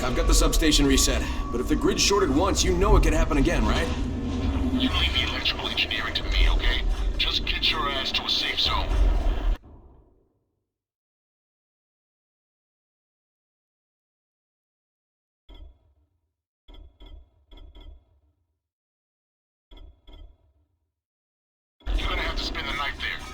I've got the substation reset, but if the grid's shorted once, you know it could happen again, right? You leave the electrical engineering to me, okay? Just get your ass to a safe zone. You're gonna have to spend the night there.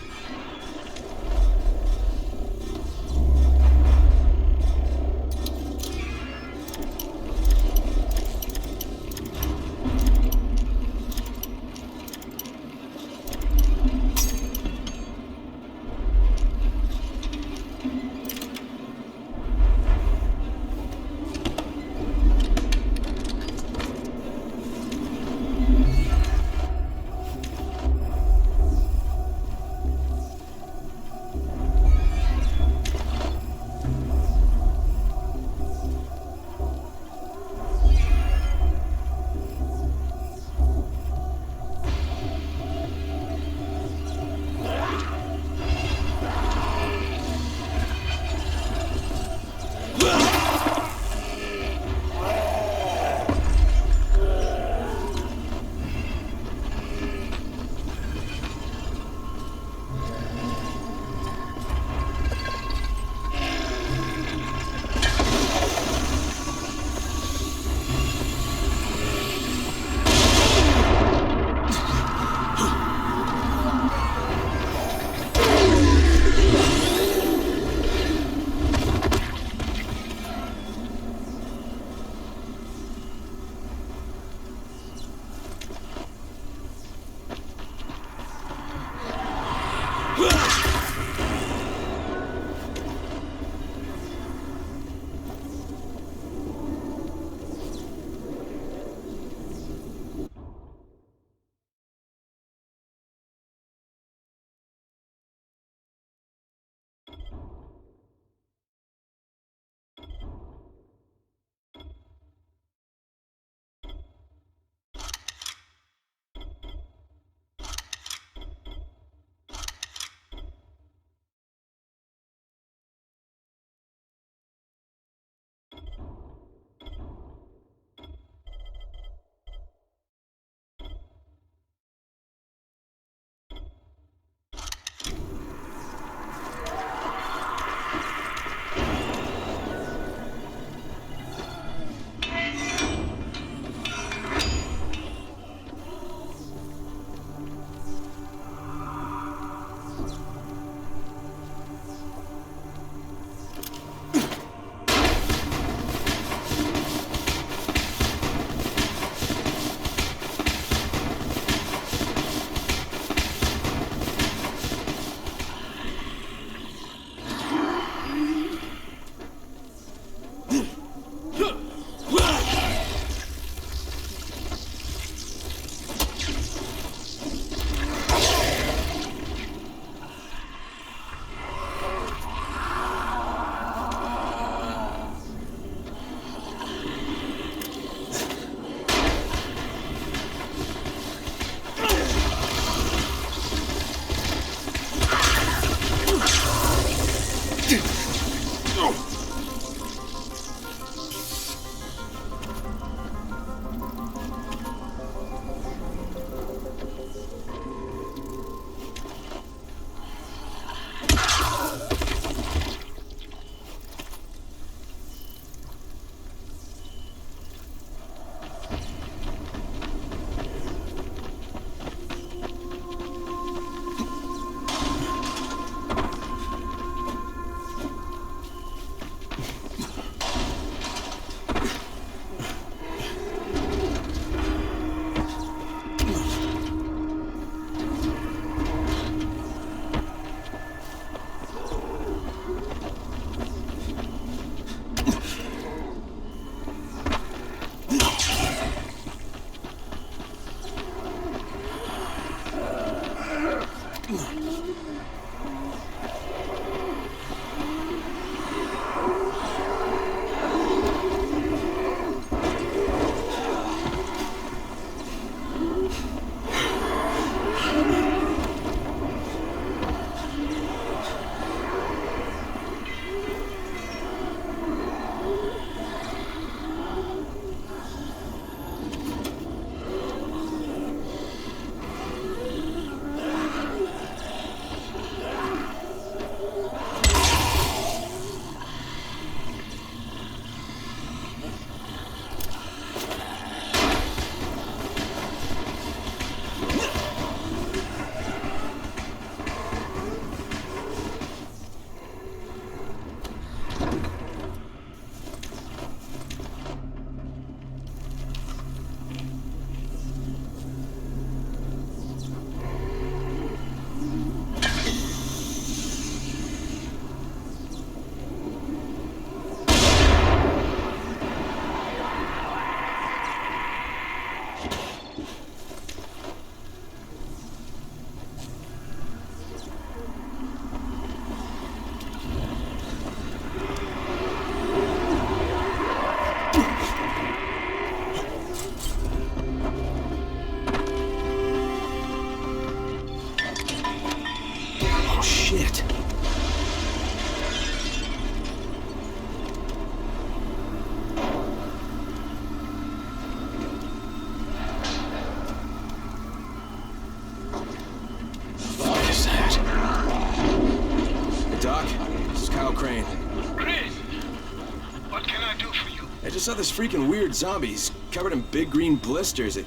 can I do for you? I just saw this freaking weird zombie. He's covered in big green blisters. It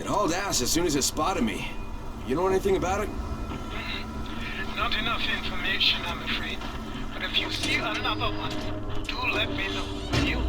hauled ass as soon as it spotted me. You know anything about it? Not enough information, I'm afraid. But if you see another one, do let me know, will you?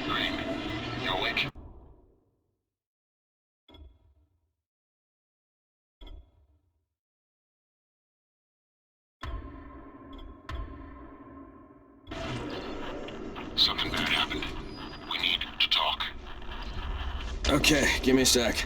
Green, you awake? Something bad happened. We need to talk. Okay, give me a sec.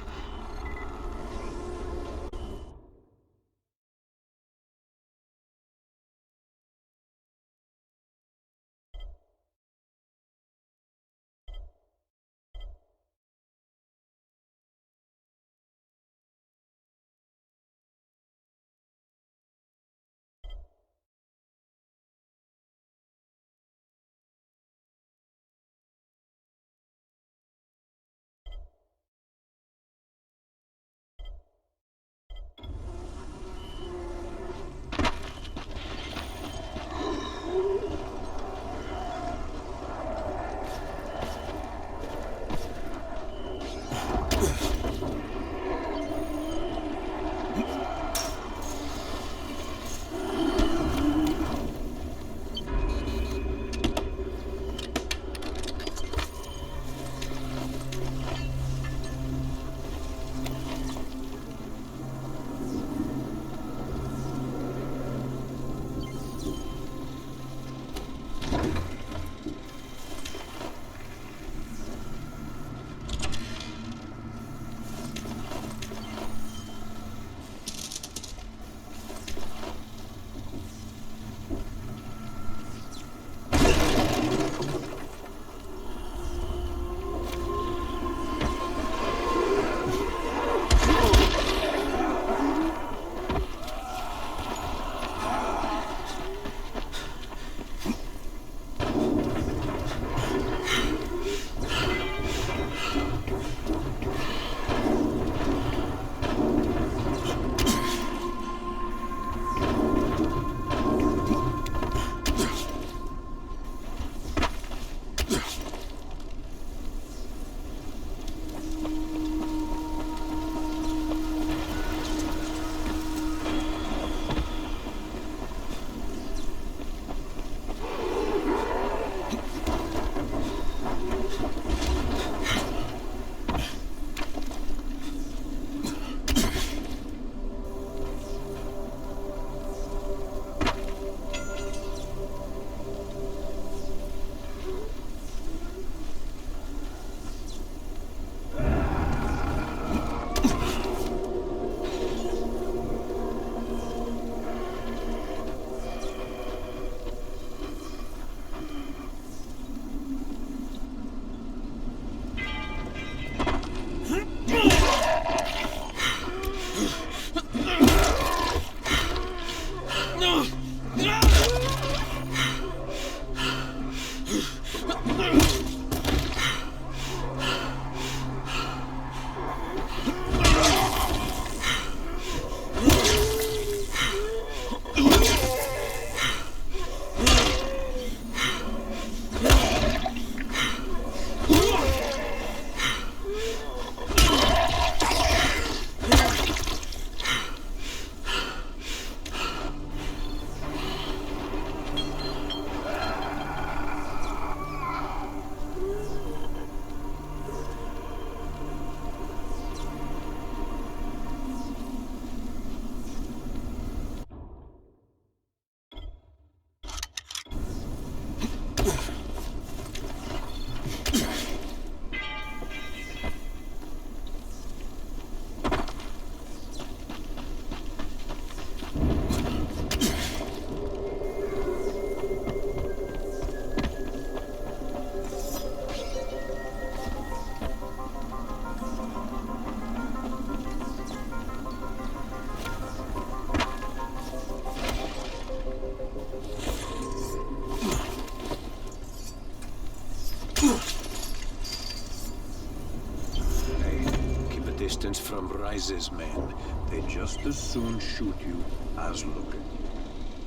from Rise's men. They'd just as soon shoot you as look at you.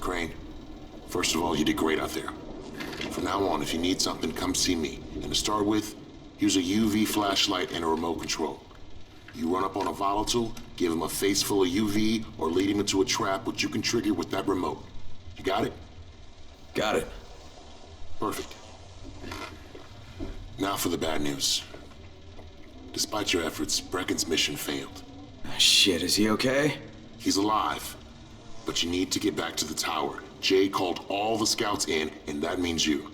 Crane, first of all, you did great out there. From now on, if you need something, come see me. And to start with, use a UV flashlight and a remote control. You run up on a volatile, give him a face full of UV, or lead him into a trap which you can trigger with that remote. You got it? Got it. Perfect. Now for the bad news. Despite your efforts, Brecken's mission failed. Shit, is he okay? He's alive, but you need to get back to the tower. Jay called all the scouts in, and that means you.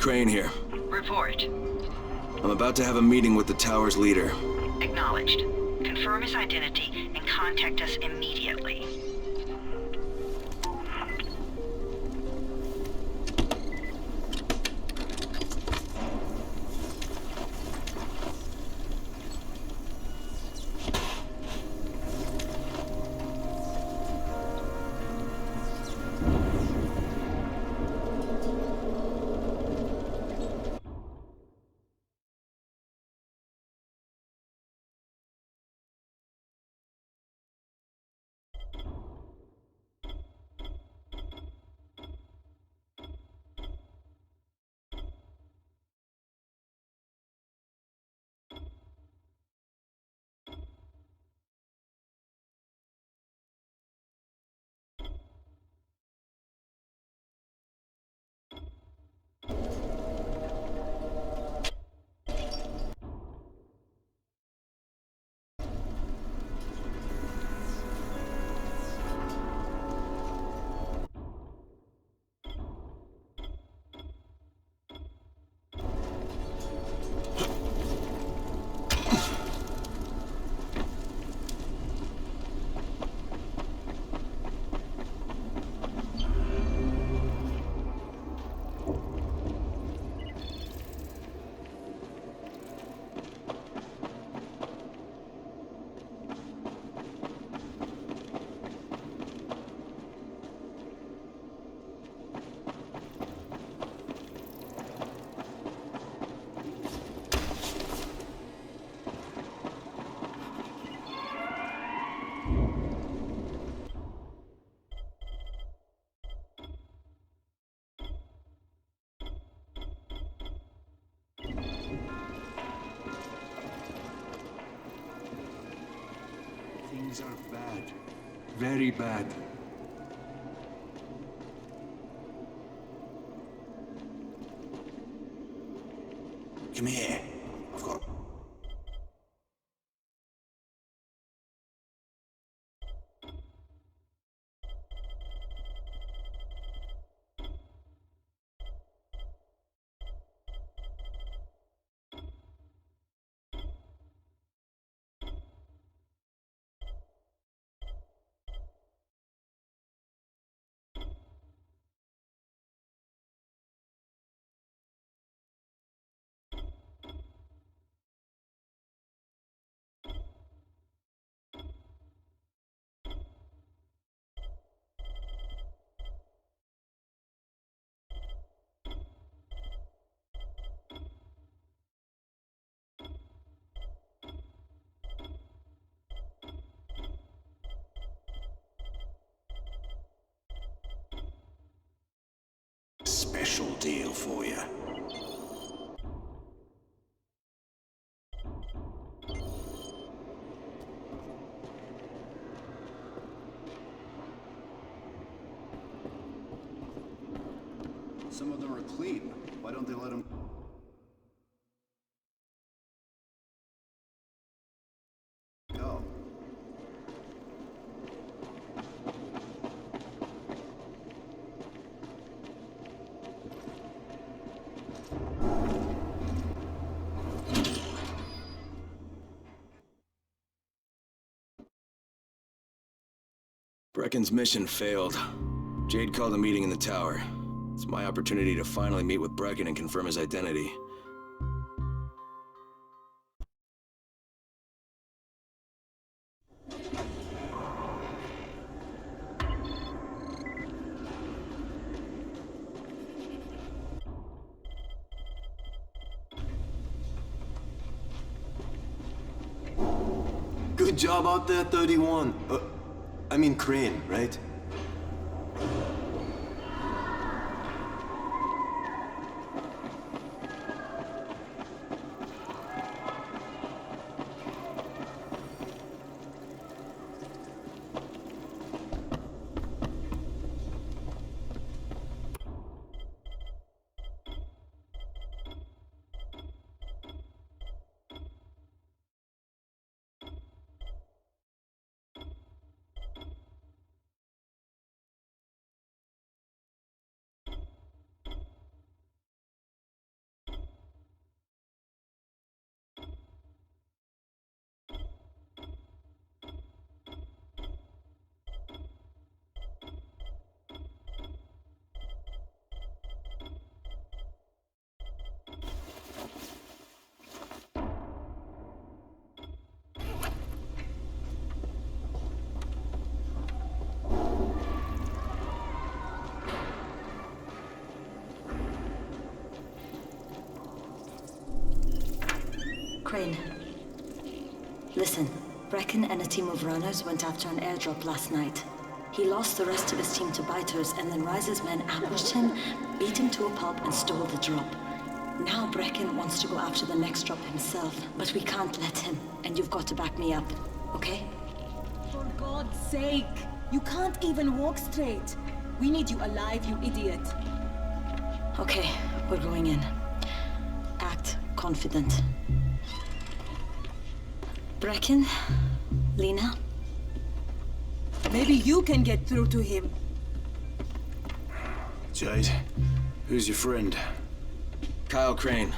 Crane here. Report. I'm about to have a meeting with the tower's leader. Acknowledged. Confirm his identity and contact us immediately. Things are bad. Very bad. Come here. I've got... deal for you. Some of them are clean. Why don't they let them... go? Brecken's mission failed. Jade called a meeting in the tower. It's my opportunity to finally meet with Brecken and confirm his identity. Good job out there, 31. I mean Crane, right? Crane. Listen, Brecken and a team of runners went after an airdrop last night. He lost the rest of his team to biters, and then Rise's men ambushed him, beat him to a pulp, and stole the drop. Now Brecken wants to go after the next drop himself, but we can't let him, and you've got to back me up, okay? For God's sake! You can't even walk straight! We need you alive, you idiot! Okay, we're going in. Act confident. Brecken? Lena? Maybe you can get through to him. Jade, who's your friend? Kyle Crane.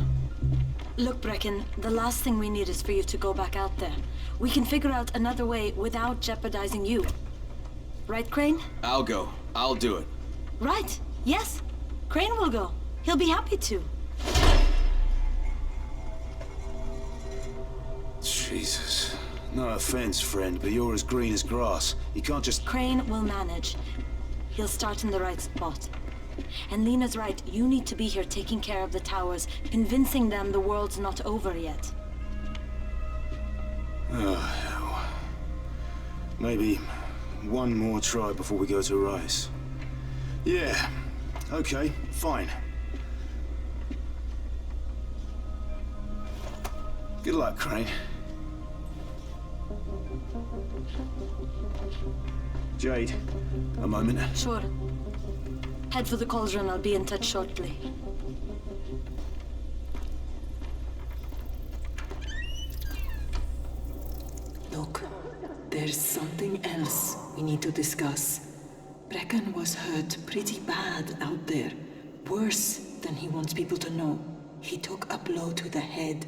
Look, Brecken, the last thing we need is for you to go back out there. We can figure out another way without jeopardizing you. Right, Crane? I'll go. I'll do it. Right. Yes. Crane will go. He'll be happy to. Jesus. No offense, friend, but you're as green as grass. You can't just... Crane will manage. He'll start in the right spot. And Lena's right, you need to be here taking care of the towers, convincing them the world's not over yet. Oh, hell. Maybe one more try before we go to Rise. Yeah, okay, fine. Good luck, Crane. Jade, a moment. Sure. Head for the cauldron, I'll be in touch shortly. Look, there's something else we need to discuss. Brecken was hurt pretty bad out there. Worse than he wants people to know. He took a blow to the head.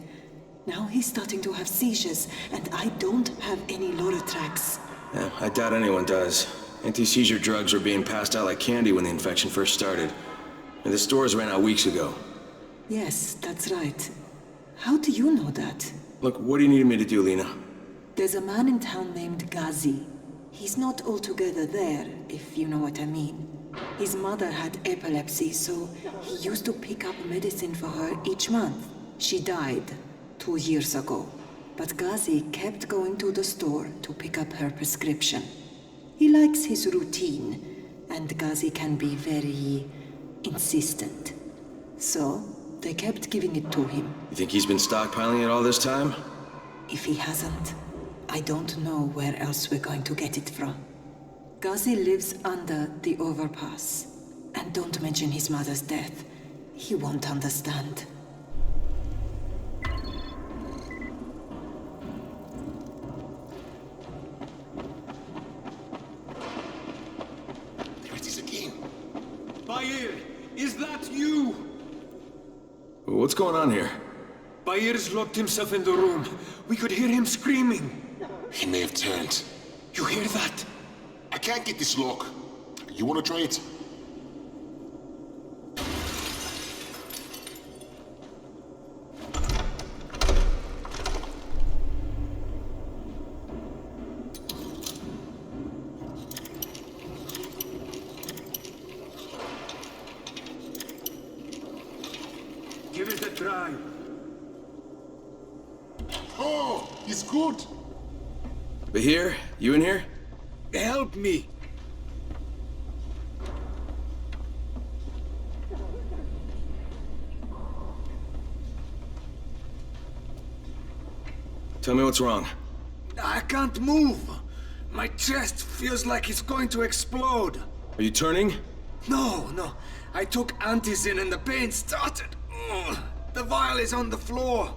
Now he's starting to have seizures, and I don't have any Loratrax. Yeah, I doubt anyone does. Anti-seizure drugs were being passed out like candy when the infection first started. And the stores ran out weeks ago. Yes, that's right. How do you know that? Look, what do you need me to do, Lena? There's a man in town named Ghazi. He's not altogether there, if you know what I mean. His mother had epilepsy, so he used to pick up medicine for her each month. She died 2 years ago, but Ghazi kept going to the store to pick up her prescription. He likes his routine, and Ghazi can be very insistent. So, they kept giving it to him. You think he's been stockpiling it all this time? If he hasn't, I don't know where else we're going to get it from. Ghazi lives under the overpass. And don't mention his mother's death. He won't understand. There it is again. Bayer, is that you? What's going on here? Bayer's locked himself in the room. We could hear him screaming. He may have turned. You hear that? I can't get this lock. You want to try it? Give it a try. Oh, it's good. Bahir, you in here? Help me. Tell me what's wrong. I can't move. My chest feels like it's going to explode. Are you turning? No. I took antizin and the pain started. Ugh. The vial is on the floor.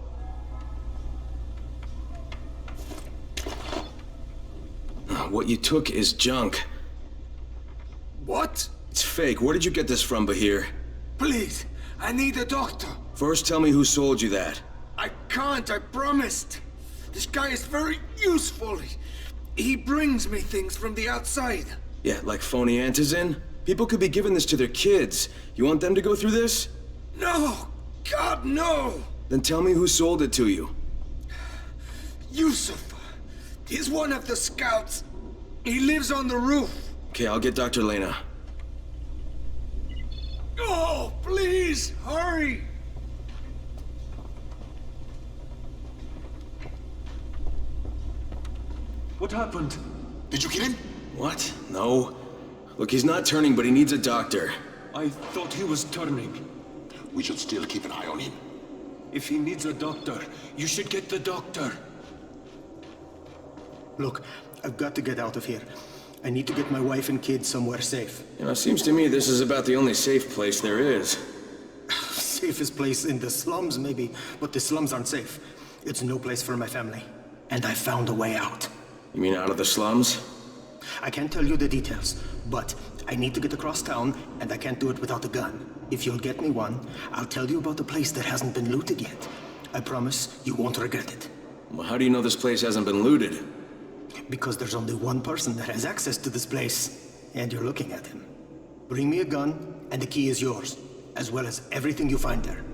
What you took is junk. What? It's fake. Where did you get this from, Bahir? Please, I need a doctor. First, tell me who sold you that. I can't, I promised. This guy is very useful. He brings me things from the outside. Yeah, like phony antizin? People could be giving this to their kids. You want them to go through this? No! God, no! Then tell me who sold it to you. Yusuf. He's one of the scouts. He lives on the roof. Okay, I'll get Dr. Lena. Oh, please, hurry! What happened? Did you kill him? What? No. Look, he's not turning, but he needs a doctor. I thought he was turning. We should still keep an eye on him. If he needs a doctor, you should get the doctor. Look, I've got to get out of here. I need to get my wife and kids somewhere safe. You know, it seems to me this is about the only safe place there is. Safest place in the slums, maybe, but the slums aren't safe. It's no place for my family. And I found a way out. You mean out of the slums? I can't tell you the details, but I need to get across town, and I can't do it without a gun. If you'll get me one, I'll tell you about the place that hasn't been looted yet. I promise you won't regret it. Well, how do you know this place hasn't been looted? Because there's only one person that has access to this place, and you're looking at him. Bring me a gun, and the key is yours, as well as everything you find there.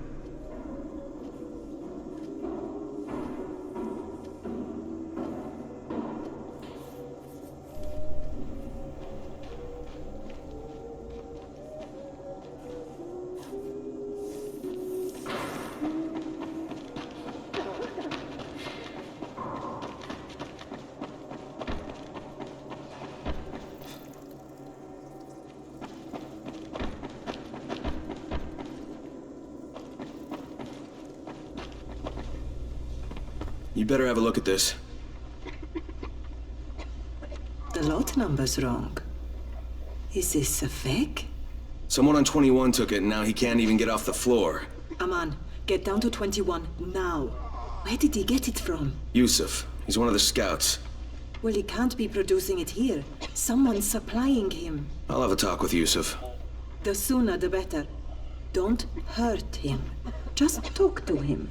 You better have a look at this. The lot number's wrong. Is this a fake? Someone on 21 took it, and now he can't even get off the floor. Aman, get down to 21, now. Where did he get it from? Yusuf. He's one of the scouts. Well, he can't be producing it here. Someone's supplying him. I'll have a talk with Yusuf. The sooner the better. Don't hurt him. Just talk to him.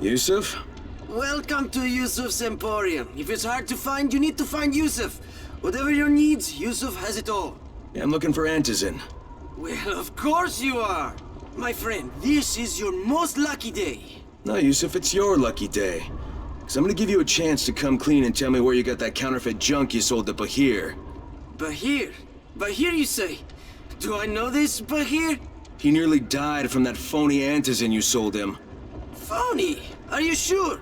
Yusuf? Welcome to Yusuf's Emporium. If it's hard to find, you need to find Yusuf. Whatever your needs, Yusuf has it all. Yeah, I'm looking for Antizin. Well, of course you are. My friend, this is your most lucky day. No, Yusuf, it's your lucky day. Because I'm gonna give you a chance to come clean and tell me where you got that counterfeit junk you sold to Bahir. Bahir? Bahir, you say? Do I know this Bahir? He nearly died from that phony Antizin you sold him. Phony? Are you sure?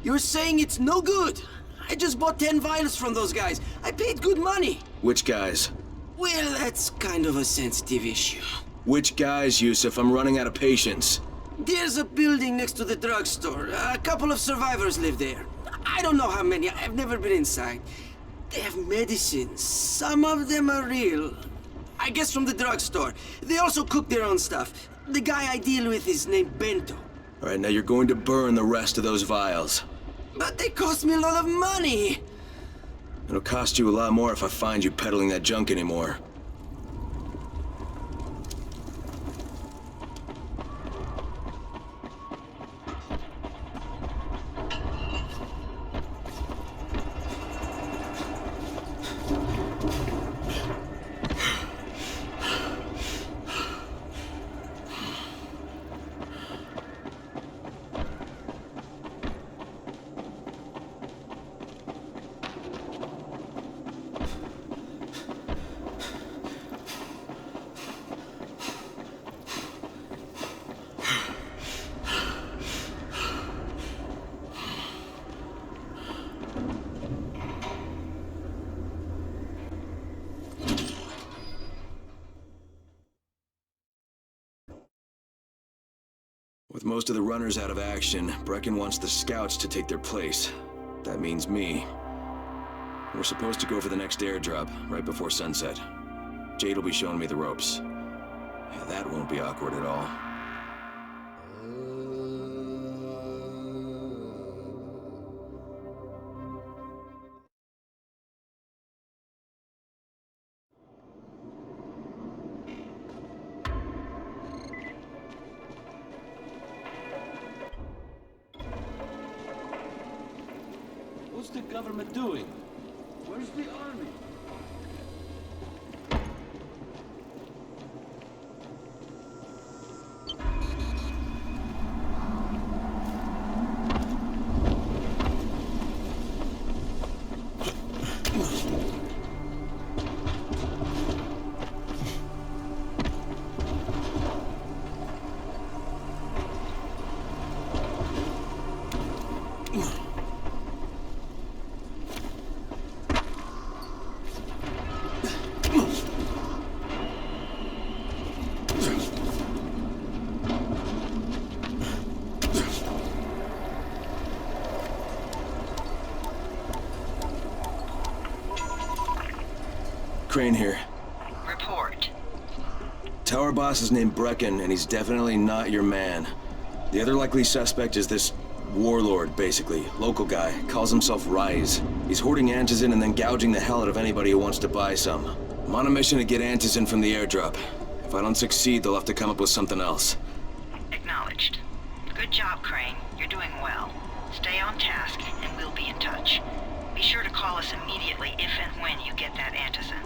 You're saying it's no good? I just bought 10 vials from those guys. I paid good money. Which guys? Well, that's kind of a sensitive issue. Which guys, Yusuf? I'm running out of patience. There's a building next to the drugstore. A couple of survivors live there. I don't know how many. I've never been inside. They have medicines. Some of them are real. I guess from the drugstore. They also cook their own stuff. The guy I deal with is named Bento. All right, now you're going to burn the rest of those vials. But they cost me a lot of money. It'll cost you a lot more if I find you peddling that junk anymore. With most of the runners out of action, Brecken wants the scouts to take their place. That means me. We're supposed to go for the next airdrop, right before sunset. Jade will be showing me the ropes. Yeah, that won't be awkward at all. What's the government doing? Where's the army? Crane here. Report. Tower boss is named Brecken, and he's definitely not your man. The other likely suspect is this warlord, basically. Local guy. Calls himself Rise. He's hoarding Antizin and then gouging the hell out of anybody who wants to buy some. I'm on a mission to get Antizin from the airdrop. If I don't succeed, they'll have to come up with something else. Acknowledged. Good job, Crane. You're doing well. Stay on task, and we'll be in touch. Be sure to call us immediately if and when you get that Antizin.